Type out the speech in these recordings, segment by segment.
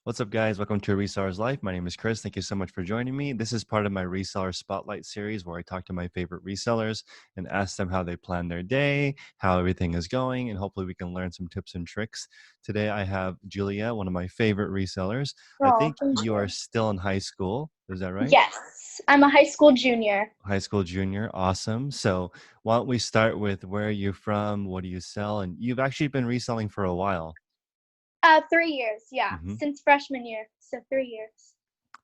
What's up, guys? Welcome to A Reseller's Life. My name is Chris. Thank you so much for joining me. This is part of my Reseller Spotlight series where I talk to my favorite resellers and ask them how they plan their day, how everything is going, and hopefully we can learn some tips and tricks. Today, I have Julia, one of my favorite resellers. I Oh, think thank you are you. still in high school. Is that right? Yes, I'm a high school junior. High school junior. Awesome. So why don't we start with where are you from? What do you sell? And you've actually been reselling for a while. 3 years, yeah, Hmm. since freshman year, so 3 years.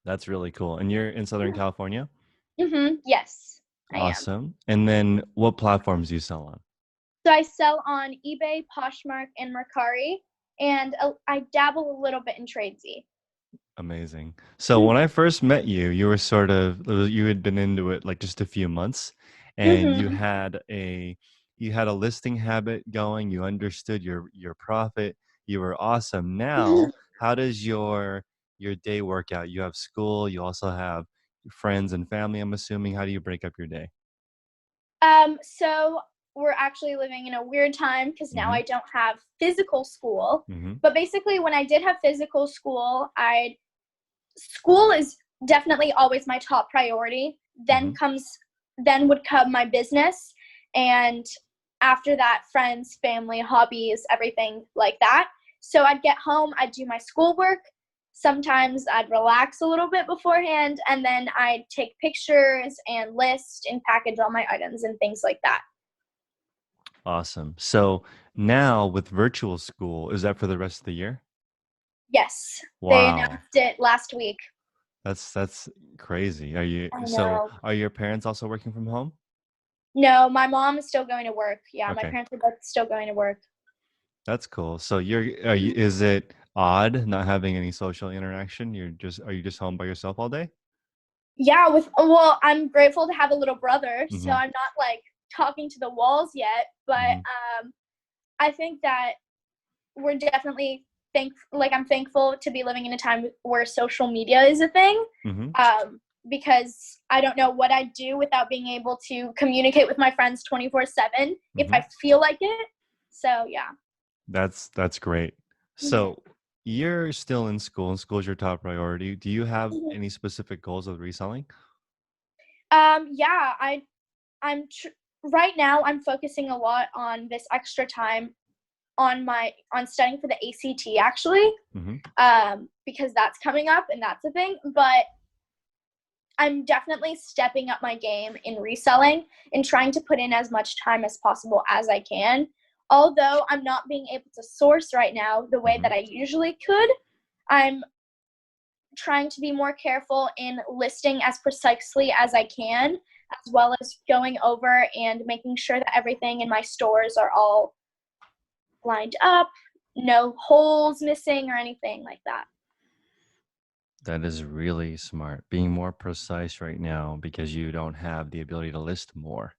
That's really cool. And you're in Southern California? Yes, I am. Awesome. And then what platforms do you sell on? So I sell on eBay, Poshmark, and Mercari, and I dabble a little bit in Tradesy. Amazing. So when I first met you, you were you had been into it like just a few months and Mm-hmm. you had a listing habit going, you understood your profit, you were awesome. Now, how does your day work out? You have school, you also have friends and family, I'm assuming. How do you break up your day? So we're actually living in a weird time because now Mm-hmm. I don't have physical school. Mm-hmm. But basically, when I did have physical school, I school is definitely always my top priority. Mm-hmm. Then would come my business, and after that, friends, family, hobbies, everything like that. So I'd get home, I'd do my schoolwork. Sometimes I'd relax a little bit beforehand, and then I'd take pictures and list and package all my items and things like that. Awesome. So now with virtual school, is that for the rest of the year? Yes, they Wow. announced it last week. That's crazy. I know. Are your parents also working from home? No, my mom is still going to work. Yeah, my Okay. parents are both still going to work. That's cool. So is it odd not having any social interaction? Are you just home by yourself all day? Yeah, well, I'm grateful to have a little brother, so Mm-hmm. I'm not like talking to the walls yet, but Mm-hmm. I think that we're definitely I'm thankful to be living in a time where social media is a thing. Mm-hmm. Because I don't know what I'd do without being able to communicate with my friends 24/7 if Mm-hmm. I feel like it. So, yeah. That's great. Mhm. So you're still in school and school's your top priority. Do you have any specific goals with reselling? Yeah, right now I'm focusing a lot on this extra time on studying for the ACT actually, Mm-hmm. because that's coming up and that's a thing. But I'm definitely stepping up my game in reselling and trying to put in as much time as possible as I can. Although I'm not being able to source right now the way Mm-hmm. that I usually could, I'm trying to be more careful in listing as precisely as I can, as well as going over and making sure that everything in my stores are all lined up, no holes missing or anything like that. That is really smart. Being more precise right now because you don't have the ability to list more.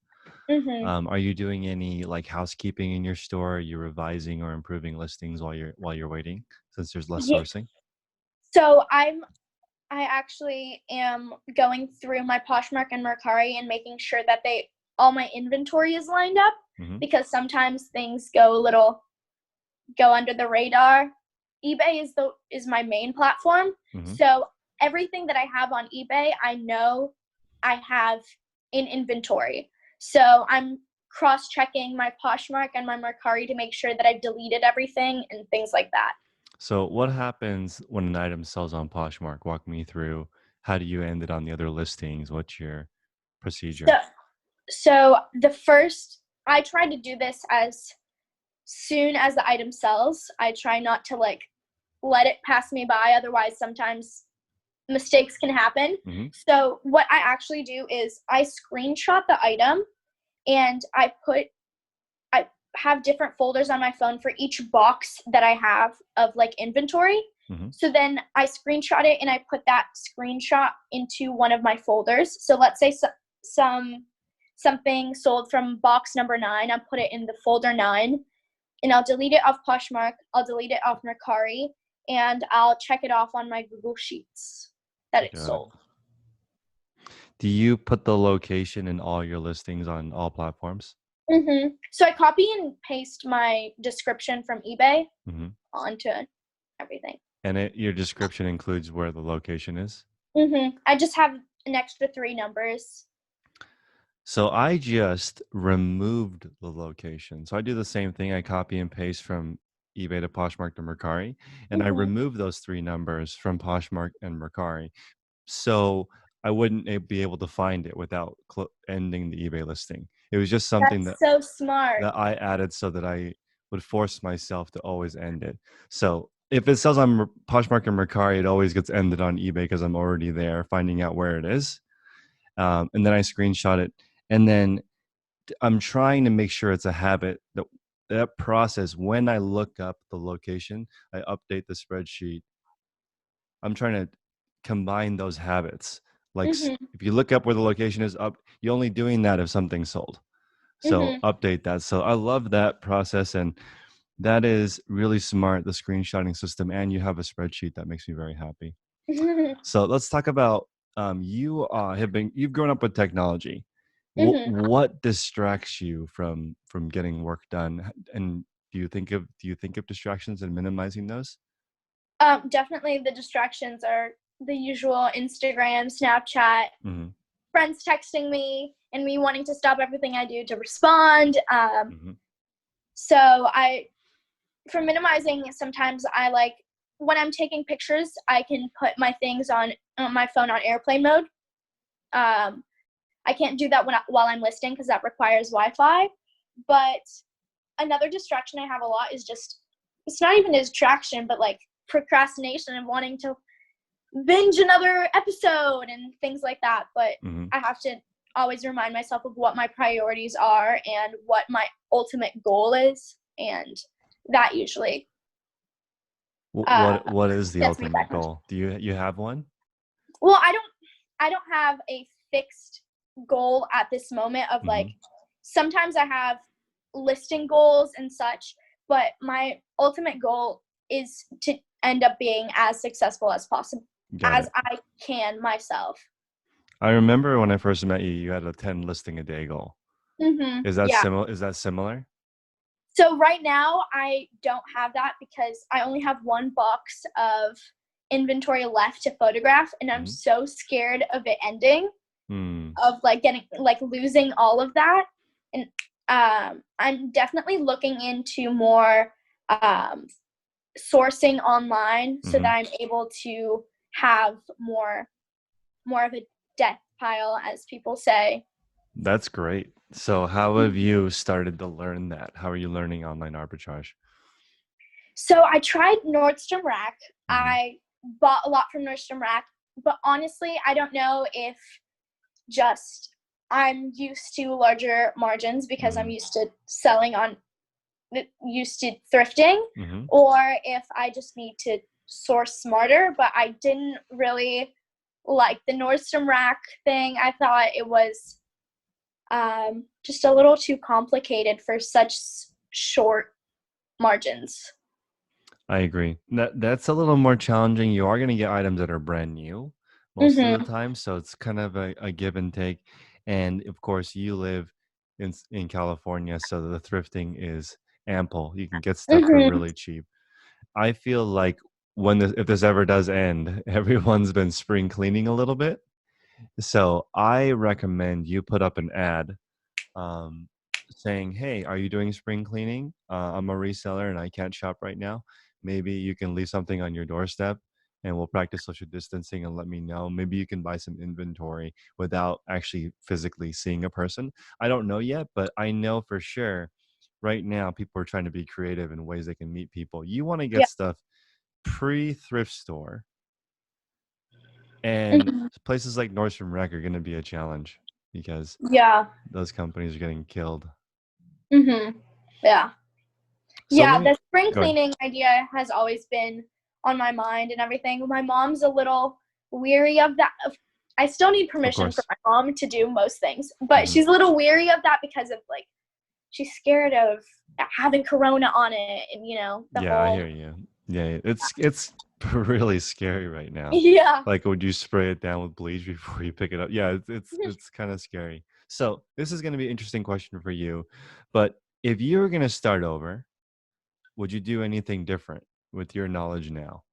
Hmm. Are you doing any like housekeeping in your store? Are you revising or improving listings while you're waiting since there's less Yeah. sourcing? So I actually am going through my Poshmark and Mercari and making sure that they all my inventory is lined up, Hmm. because sometimes things go under the radar. eBay is my main platform. Hmm. So everything that I have on eBay, I know I have in inventory. So I'm cross-checking my Poshmark and my Mercari to make sure that I've deleted everything and things like that. So what happens when an item sells on Poshmark? Walk me through how do you end it on the other listings? What's your So procedure? so the first I try to do this as soon as the item sells. I try not to like let it pass me by, otherwise sometimes mistakes can happen. Hmm. So what I actually do is I screenshot the item, and I have different folders on my phone for each box that I have of like inventory. Hmm. So then I screenshot it and I put that screenshot into one of my folders. So let's say something sold from box number 9, I'll put it in the folder 9, and I'll delete it off Poshmark, I'll delete it off Mercari, and I'll check it off on my Google Sheets that it's Got it. sold. Do you put the location in all your listings on all platforms? So I copy and paste my description from eBay Hmm. onto everything. And your description includes where the location is? I just have an extra 3 numbers. So I just removed the location. So I do the same thing. I copy and paste from eBay to Poshmark to Mercari, and I Mhm. remove those 3 numbers from Poshmark and Mercari. So I wouldn't be able to find it without ending the eBay listing. It was just something That's so smart. that I added so that I would force myself to always end it. So if it sells on Poshmark and Mercari, it always gets ended on eBay because I'm already there finding out where it is. And then I screenshot it. And then I'm trying to make sure it's a habit that that process, when I look up the location, I update the spreadsheet. I'm trying to combine those habits. Like Mhm. if you look up where the location is up, you're only doing that if something's sold. So Mhm. update that. So I love that process, and that is really smart, the screenshotting system, and you have a spreadsheet that makes me very happy. So let's talk about you've grown up with technology. Mhm. What distracts you from getting work done? And do you think of distractions and minimizing those? Definitely the distractions are the usual Instagram, Snapchat, Hmm. friends texting me, and me wanting to stop everything I do to respond. Hmm. So I, for minimizing, sometimes I like when I'm taking pictures, I can put my things on my phone on airplane mode. Um, I can't do that while I'm listing because that requires Wi-Fi. But another distraction I have a lot is just it's not even a distraction, but like procrastination and wanting to binge another episode and things like that. But Hmm. I have to always remind myself of what my priorities are and what my ultimate goal is, and that usually uh, What is the gets me ultimate back on. goal? Do you have one? Well, I don't have a fixed goal at this moment of like Hmm. sometimes I have listing goals and such, but my ultimate goal is to end up being as successful as possible Got as it. I can myself. I remember when I first met you, you had a 10 listing a day goal. Yeah. Is that similar? So right now I don't have that because I only have one box of inventory left to photograph and I'm Hmm. so scared of it ending, Hmm. of like getting like losing all of that. And I'm definitely looking into more um, sourcing online so Hmm. that I'm able to have more of a death pile, as people say. That's great. So how have you started to learn that? How are you learning online arbitrage? So I tried Nordstrom Rack. Hmm. I bought a lot from Nordstrom Rack, but honestly, I don't know if just I'm used to larger margins because I'm Hmm. used to selling on used to thrifting, Hmm. or if I just need to source smarter. But I didn't really like the Nordstrom Rack thing. I thought it was just a little too complicated for such short margins. I agree. That's a little more challenging. You are going to get items that are brand new most of the Mm-hmm. time, so it's kind of a give and take. And of course, you live in California, so the thrifting is ample. You can get stuff for Mm-hmm. really cheap. I feel like if this ever does end, everyone's been spring cleaning a little bit. So I recommend you put up an ad um, saying, "Hey, are you doing spring cleaning? I'm a reseller and I can't shop right now. Maybe you can leave something on your doorstep, and we'll practice social distancing and let me know. Maybe you can buy some inventory without actually physically seeing a person. I don't know yet, but I know for sure." Right now, people are trying to be creative in ways they can meet people. You want to get Yeah. stuff pre-thrift store, and Mm-hmm. places like Nordstrom Rack are going to be a challenge because Yeah. those companies are getting killed. Mm-hmm. Yeah. So let Yeah. me The spring go ahead. cleaning idea has always been on my mind and everything. My mom's a little weary of that. I still need Of permission from course. my mom to do most things, but Hmm. she's a little weary of that because of like she's scared of having corona on it and the Yeah, I whole hear you. Yeah, it's really scary right now. yeah. Like, would you spray it down with bleach before you pick it up? Yeah, it's kind of scary. So this is going to be an interesting question for you, but if you were going to start over, would you do anything different with your knowledge now?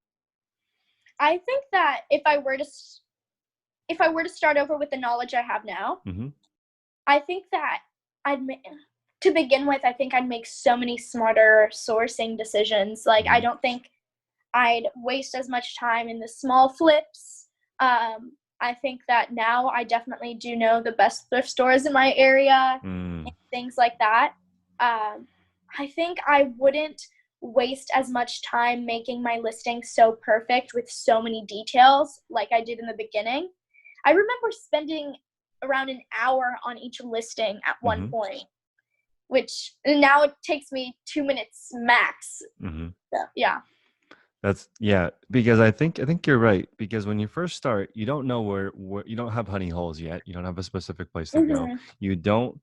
I think that if I were to start over with the knowledge I have now, Mm-hmm. I think that to begin with, I think I'd make so many smarter sourcing decisions. Like, I Mm-hmm. don't think I'd waste as much time in the small flips. I think that now I definitely do know the best thrift stores in my area Mm. and things like that. I think I wouldn't waste as much time making my listing so perfect with so many details like I did in the beginning. I remember spending around an hour on each listing at one Mm-hmm. point, which now it takes me 2 minutes max. Mm-hmm. So, yeah. That's yeah, because I think you're right. Because when you first start, you don't know where you don't have honey holes yet. You don't have a specific place to go. Mhm. You don't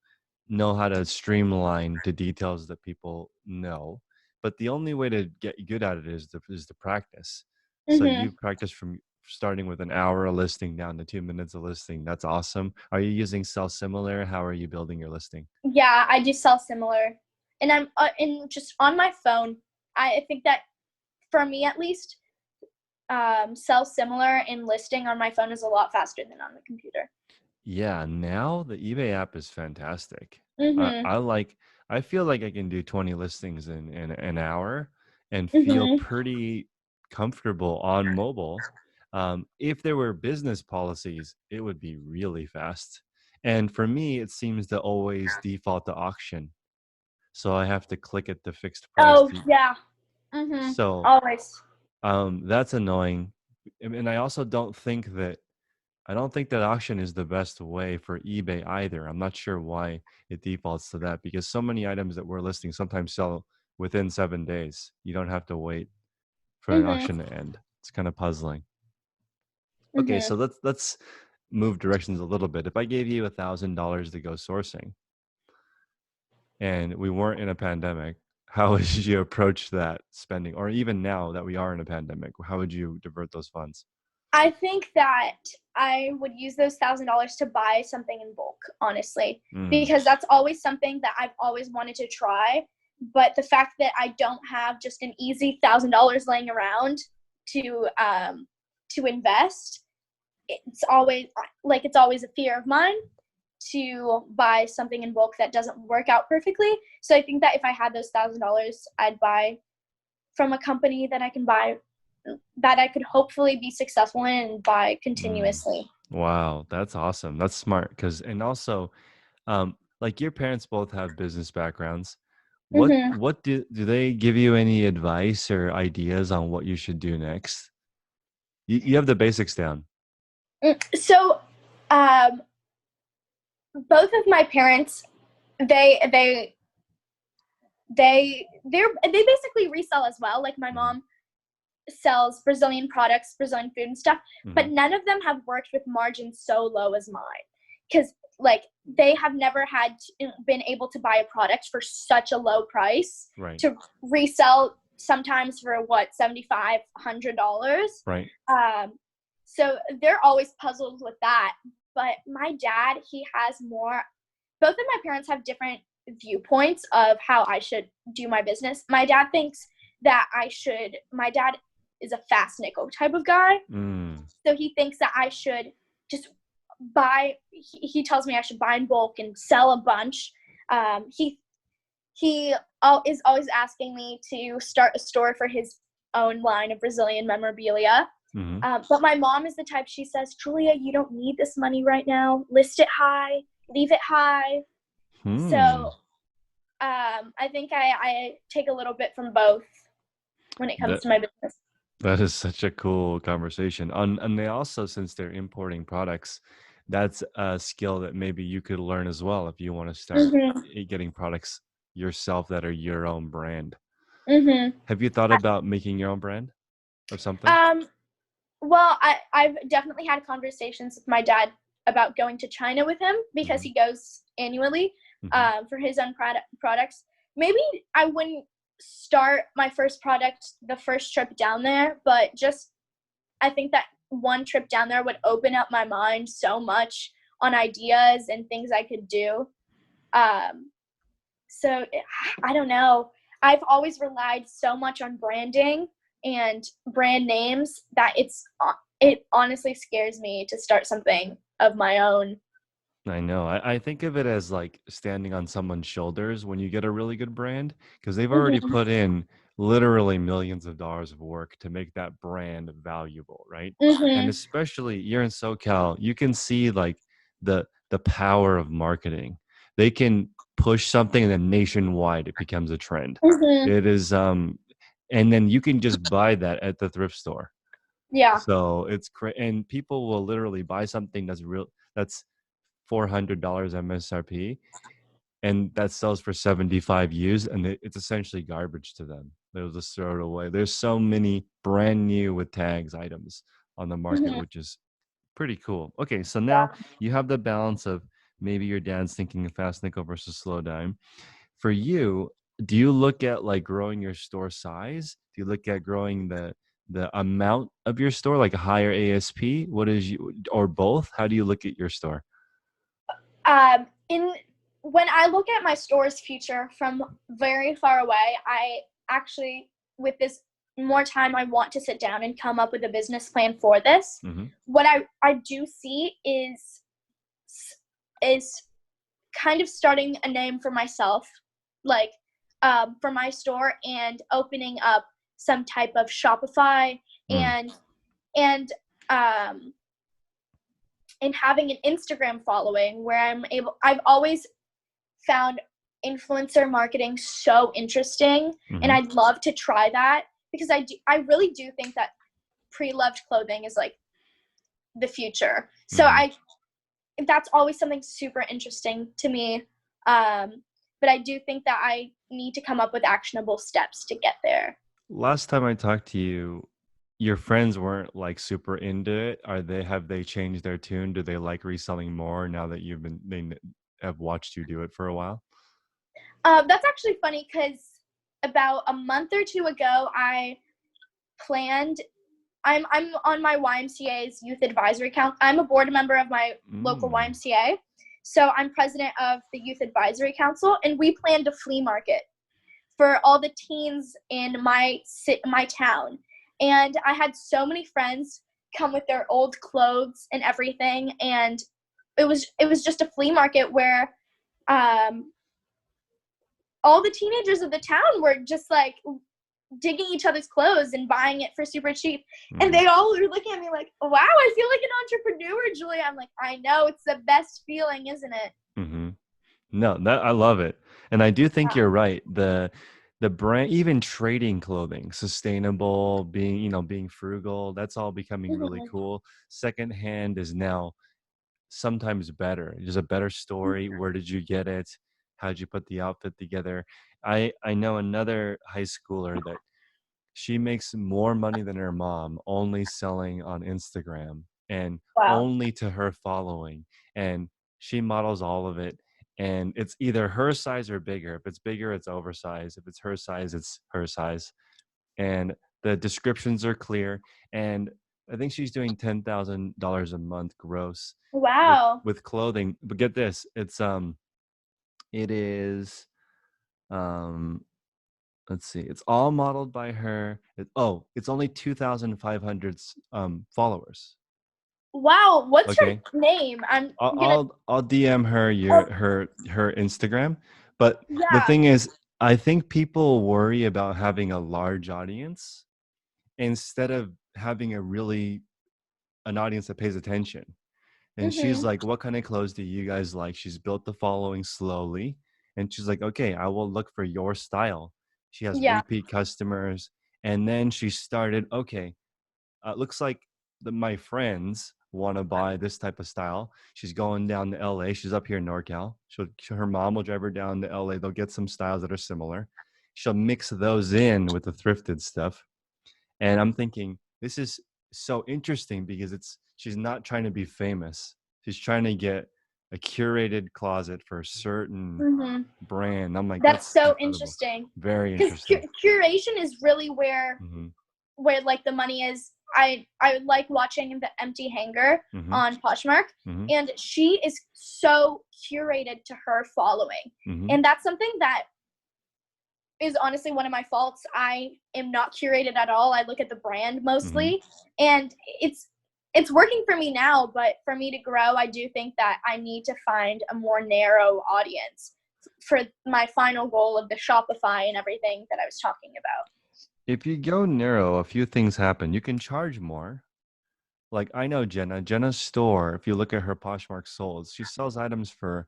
know how to streamline to details that people know. But the only way to get good at it is the practice. So you Mhm. practice from starting with an hour a listing down to 2 minutes a listing. That's awesome. Are you using Sell Similar? How are you building your listing? Yeah, I do sell similar, and I'm in just on my phone. I think that for me at least, sell similar in listing on my phone is a lot faster than on the computer. Yeah, now the eBay app is fantastic. I, Mhm. I like I feel like I can do 20 listings in an hour and feel Mhm. pretty comfortable on mobile. If there were business policies, it would be really fast. And for me, it seems to always default to auction. So I have to click at the fixed price Oh to, yeah. Mhm. so Always. that's annoying. And I don't think that auction is the best way for eBay either. I'm not sure why it defaults to that because so many items that we're listing sometimes sell within 7 days. You don't have to wait for an Mhm. auction to end. It's kind of puzzling. Okay, Mhm. so let's move directions a little bit. If I gave you $1,000 to go sourcing and we weren't in a pandemic, how would you approach that spending? Or even now that we are in a pandemic, how would you divert those funds? I think that I would use those $1,000 to buy something in bulk, honestly, Mm, because that's always something that I've always wanted to try. But the fact that I don't have just an easy $1,000 laying around to invest, it's always a fear of mine to buy something in bulk that doesn't work out perfectly. So I think that if I had those $1,000, I'd buy from a company that I could hopefully be successful in and buy mm. continuously. Wow, that's awesome. That's smart because and also like your parents both have business backgrounds. What Mm-hmm. what do they give you any advice or ideas on what you should do next? You have the basics down. So, um, both of my parents, they they they basically resell as well. Like my Hmm. mom sells Brazilian products, Brazilian food and stuff, Hmm. but none of them have worked with margins so low as mine. Because like they have never been able to buy a product for such a low price Right. to resell sometimes for what $7,500. Right. Um, so they're always puzzled with that. But my dad, he has more. Both of my parents have different viewpoints of how I should do my business. My dad thinks that I should. My dad is a fast nickel type of guy. Mm. So he thinks that I should just he tells me I should buy in bulk and sell a bunch. He is always asking me to start a store for his own line of Brazilian memorabilia. Hmm. But my mom is the type, she says, Julia, you don't need this money right now. List it high, leave it high. So Hmm. I think I take a little bit from both when it comes That to my business. that is such a cool conversation. And they also, since they're importing products, that's a skill that maybe you could learn as well if you want to start Mhm. getting products yourself that are your own brand. Mhm. Have you thought about making your own brand of something? Um. Well, I've definitely had conversations with my dad about going to China with him because Hmm. he goes annually Hmm. for his own products. Maybe I wouldn't start my first product the first trip down there, but just I think that one trip down there would open up my mind so much on ideas and things I could do. Um, so I don't know. I've always relied so much on branding and brand names that it honestly scares me to start something of my own. I know. I think of it as like standing on someone's shoulders when you get a really good brand, because they've already Mhm. put in literally millions of dollars of work to make that brand valuable, right? And Mhm. especially you're in SoCal, you can see like the power of marketing. They can push something and then nationwide it becomes a trend. Mhm. It is and then you can just buy that at the thrift store. Yeah. So it's and people will literally buy something that's $400 MSRP, and that sells for 75 used, and it's essentially garbage to them. They'll just throw it away. There's so many brand new with tags items on the market, Mhm. which is pretty cool. Okay, so now Yeah. you have the balance of maybe your dad's thinking of fast nickel versus slow dime. For you, do you look at like growing your store size? Do you look at growing the amount of your store, like a higher ASP? What is you, or both? How do you look at your store? In when I look at my store's future from very far away, I actually, with this more time, I want to sit down and come up with a business plan for this. Mm-hmm. What I do see is kind of starting a name for myself, like for my store, and opening up some type of Shopify Mm, and and um, and having an Instagram following where I've always found influencer marketing so interesting, and mm-hmm. I'd love to try that because I really do think that pre-loved clothing is like the future. So Mm-hmm. I that's always something super interesting to me. But I do think that I need to come up with actionable steps to get there. Last time I talked to you, your friends weren't like super into it. Have they changed their tune? Do they like reselling more now that have watched you do it for a while? That's actually funny because about a month or two ago, planned I'm on my YMCA's youth advisory council. I'm a board member of my local Mm, YMCA. So I'm president of the youth advisory council, and we planned a flea market for all the teens in my town. And I had so many friends come with their old clothes and everything, and it was just a flea market where um, all the teenagers of the town were just like digging each other's clothes and buying it for super cheap. And mm-hmm, they all were looking at me like, wow, I feel like an entrepreneur, Julia. I'm like, I know, it's the best feeling, isn't it? mm-hmm. No, that I love it. And I do think Yeah. you're right. The brand, even trading clothing, sustainable, being frugal, that's all becoming really Mhm. cool. Secondhand is now sometimes better. There's a better story. Where did you get it? How did you put the outfit together? I know another high schooler that she makes more money than her mom only selling on Instagram and Wow. only to her following. And she models all of it. And it's either her size or bigger. If it's bigger, it's oversized. If it's her size, it's her size. And the descriptions are clear. And I think she's doing $10,000 a month gross with Wow. clothing. But get this, it is um let's see. It's all modeled by her. It's only 2,500 followers. Wow. What's her Okay. name? I'm I'll gonna. I'll DM her Oh, her Instagram. But the yeah. thing is, I think people worry about having a large audience instead of having an audience that pays attention. And she's Mhm. like, "What kind of clothes do you guys like?" She's built the following slowly, and she's like, "Okay, I will look for your style." She has Yeah. repeat customers, and then she started. Okay, looks like my friends want to buy this type of style. She's going down to LA. She's up here in NorCal. Her mom will drive her down to LA. They'll get some styles that are similar. She'll mix those in with the thrifted stuff. And I'm thinking, this is so interesting because she's not trying to be famous. She's trying to get a curated closet for a certain Mhm. brand. I'm like, That's that's so incredible. interesting Very because interesting. curation is really Hmm. where like the money is. I like watching the empty hanger Hmm. on Poshmark, Hmm. and she is so curated to her following, Hmm. and that's something that is honestly one of my faults. I am not curated at all. I look at the brand Mm-hmm. mostly, and it's working for me now, but for me to grow, I do think that I need to find a more narrow audience for my final goal of the Shopify and everything that I was talking about. If you go narrow, a few things happen. You can charge more. Like I know Jenna's store, if you look at her Poshmark Soul, she sells items for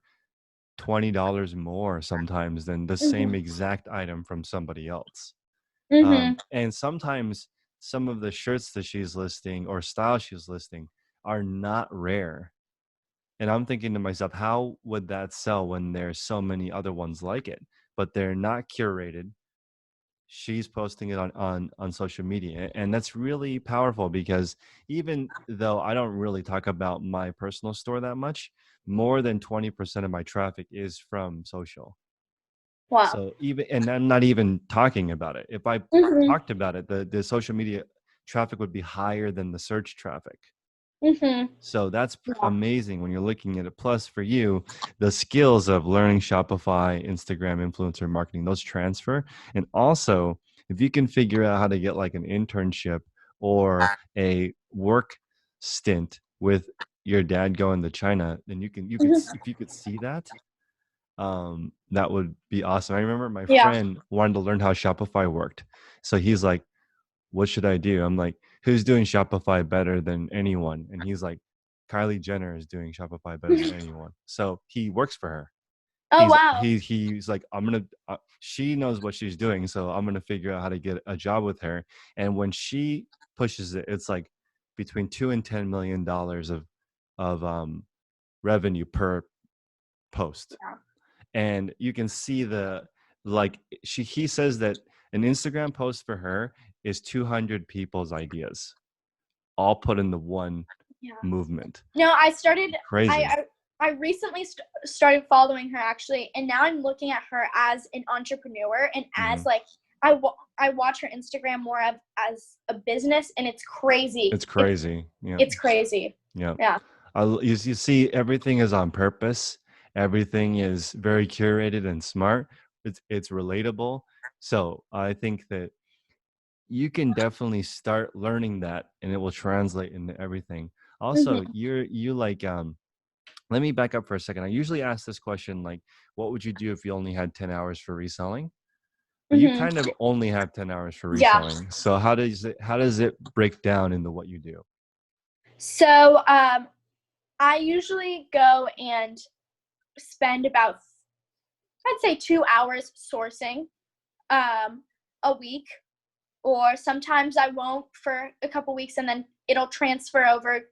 $20 more sometimes than the same Mhm. exact item from somebody else. Mhm. And sometimes some of the shirts that she's listing or styles she's listing are not rare. And I'm thinking to myself, how would that sell when there's so many other ones like it? But they're not curated. She's posting it on social media, and that's really powerful because even though I don't really talk about my personal store that much, more than 20% of my traffic is from social. Wow. So even, and I'm not even talking about it. If I Mhm. talked about it, the social media traffic would be higher than the search traffic. Mhm. So that's Yeah. amazing when you're looking at it. Plus, for you, the skills of learning Shopify, Instagram, influencer marketing, those transfer. And also, if you can figure out how to get like an internship or a work stint with your dad going to China, then Mhm. if you could see that, that would be awesome. I remember my Yeah. friend wanted to learn how Shopify worked. So he's like, what should I do? I'm like, who's doing Shopify better than anyone? And he's like, Kylie Jenner is doing Shopify better than anyone. So he works for her. Oh wow. He's like, I'm gonna. She knows what she's doing, so I'm gonna figure out how to get a job with her. And when she pushes it, it's like between $2 and $10 million of revenue per post. Yeah. And you can see like he says that an Instagram post for her is 200 people's ideas all put into one Yeah. movement. No, I started. Crazy. I recently started following her actually, and now I'm looking at her as an entrepreneur and Mm-hmm. as like I watch her Instagram more of as a business, and it's crazy. It's crazy. Yeah. It's crazy. Yeah. Yeah. You see, everything is on purpose. Everything is very curated and smart. It's relatable. So I think that you can definitely start learning that, and it will translate into everything. Also, Mhm. you like let me back up for a second. I usually ask this question like, what would you do if you only had 10 hours for reselling? But you Mhm. kind of only have 10 hours for Yeah. reselling. So how does it break down into what you do? So I usually go and spend about I'd say 2 hours sourcing um a week, or sometimes I won't for a couple weeks and then it'll transfer over.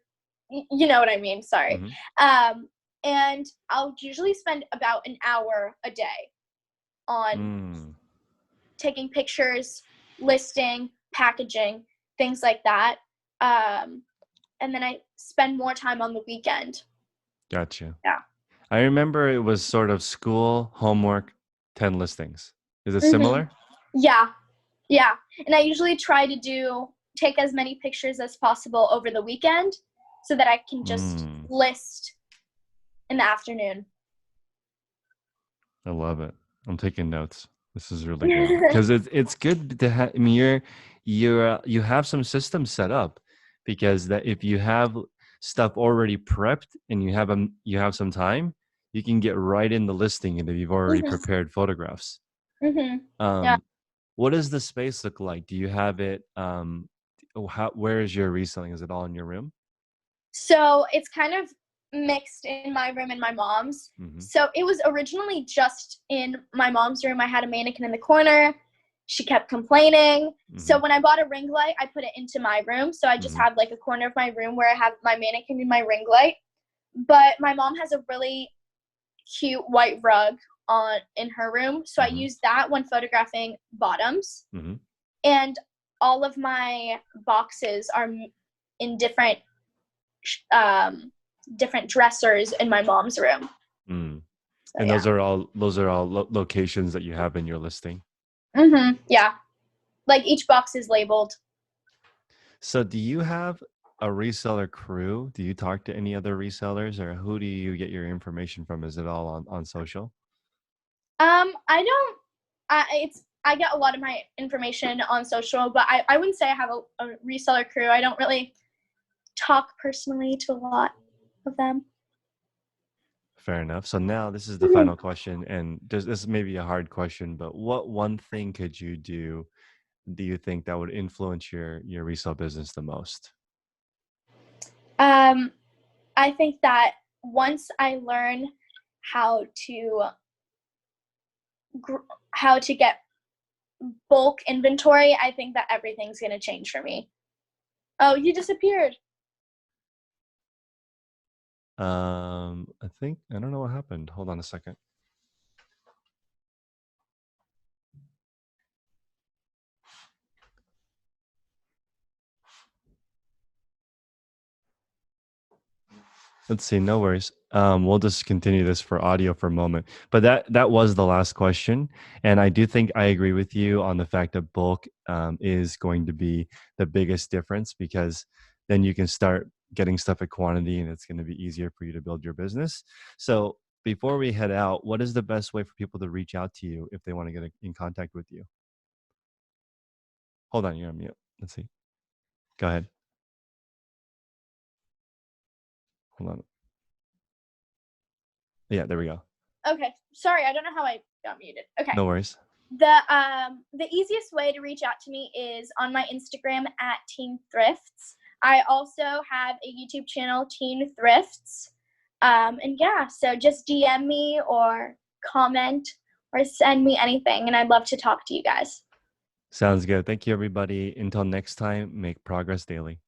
You know what I mean? Sorry. Hmm. Um, and I'll usually spend about an hour a day on Mm, taking pictures, listing, packaging, things like that. Um, and then I spend more time on the weekend. gotcha. Yeah. I remember it was sort of school, homework, 10 listings. Is it Hmm. similar? Yeah. Yeah. And I usually try to take as many pictures as possible over the weekend so that I can just Mm, list in the afternoon. I love it. I'm taking notes. This is really good because it's good to have. I mean, you have some systems set up because that if you have stuff already prepped and you have some time, you can get right in the listing and if you've already Hmm. prepared photographs. Hmm. Yeah. Um, what does the space look like? Do you have it? Where is your reselling? Is it all in your room? So it's kind of mixed in my room and my mom's. Mm-hmm. So it was originally just in my mom's room. I had a mannequin in the corner. She kept complaining. Mm-hmm. So when I bought a ring light, I put it into my room. So I just Mm-hmm. have like a corner of my room where I have my mannequin and my ring light. But my mom has a really cute white rug on in her room. So I Mm-hmm. use that when photographing bottoms. Mm-hmm. And all of my boxes are in um, different dressers in my mom's room. Mm. So And yeah. those are all locations that you have in your listing. Yeah. Like each box is labeled. So do you have a reseller crew? Do you talk to any other resellers or who do you get your information from? Is it all on social? I don't. It's I get a lot of my information on social, but I wouldn't say I have a reseller crew. I don't really talk personally to a lot of them. Fair enough. So now this is the final question, and this may be a hard question, but what one thing could you do you think that would influence your resale business the most? I think that once I learn how to get bulk inventory, I think that everything's going to change for me. Oh, you disappeared. I don't know what happened. Hold on a second. Let's see. No worries. We'll just continue this for audio for a moment. But that was the last question, and I do think I agree with you on the fact that bulk is going to be the biggest difference, because then you can start getting stuff at quantity, and it's going to be easier for you to build your business. So before we head out, what is the best way for people to reach out to you if they want to get in contact with you? Hold on, you're on mute. Let's see. Go ahead. Hold on. Yeah, there we go. Okay, sorry, I don't know how I got muted. Okay. No worries. The easiest way to reach out to me is on my Instagram at Teen Thrifts. I also have a YouTube channel, Teen Thrifts. And yeah, so just DM me or comment or send me anything, and I'd love to talk to you guys. Sounds good. Thank you, everybody. Until next time, make progress daily.